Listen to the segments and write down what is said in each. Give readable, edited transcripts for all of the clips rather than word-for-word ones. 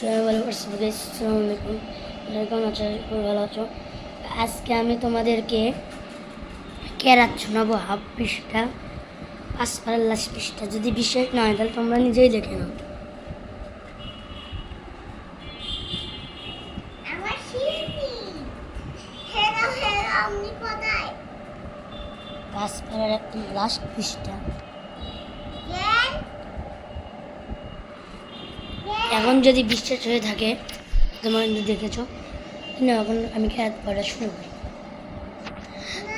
কেমন আছো? ভালো আছো? আজকে আমি তোমাদেরকে কেরাত শোনাবো হাফ পৃষ্ঠা, 5 পারার লাস্ট পৃষ্ঠা। যদি বিশ্বাস না হয় তাহলে তোমরা নিজেই দেখে নাও। একদম লাস্ট পৃষ্ঠা। এখন যদি বিশ্বাস হয়ে থাকে তোমরা কিন্তু দেখেছো না, এখন আমি কেরাত পড়া শুরু করি।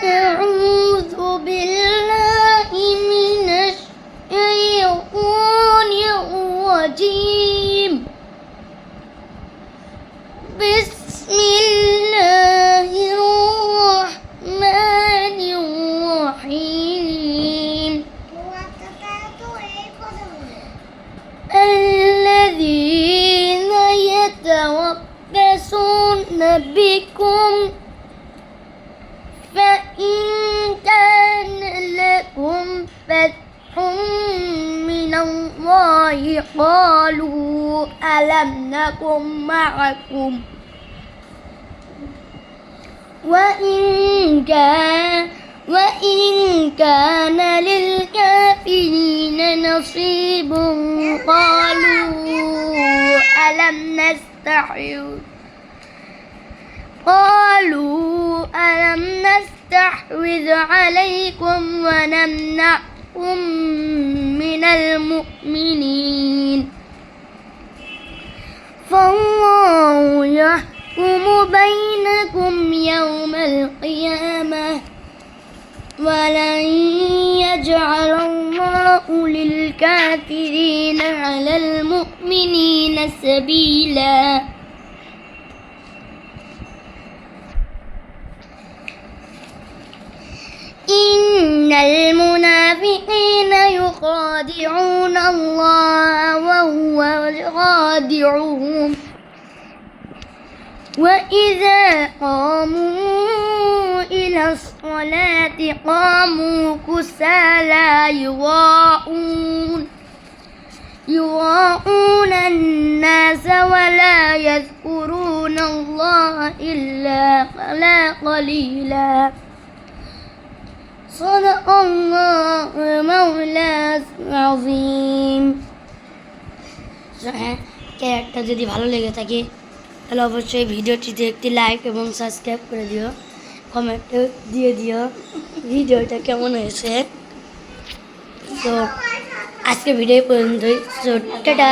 أعوذ بالله من الشيطان الرجيم. بسم الله الرحمن الرحيم. الذين يتربصون بكم فإن كان لكم فتح من الله قالوا ألم نكن معكم وإن كان للكافرين نصيب قالوا ألم نستحوذ عليكم ونمنعكم من المؤمنين فالله يحكم بينكم يوم القيامة ولن يجعل الله للكافرين على المؤمنين سبيلا. إن المنافقين يخادعون الله وهو خادعهم وإذا قاموا إلى الصلاة قاموا كسالى يراءون الناس ولا يذكرون الله إلا قليلا. صدق الله مولانا العظيم. ক্যারেক্টার যদি ভালো লেগে থাকে তাহলে অবশ্যই ভিডিওটিতে একটি লাইক এবং সাবস্ক্রাইব করে দিও, কমেন্ট দিয়ে দিও ভিডিওটা কেমন হয়েছে। তো আজকে ভিডিও পর্যন্তই। টাটা।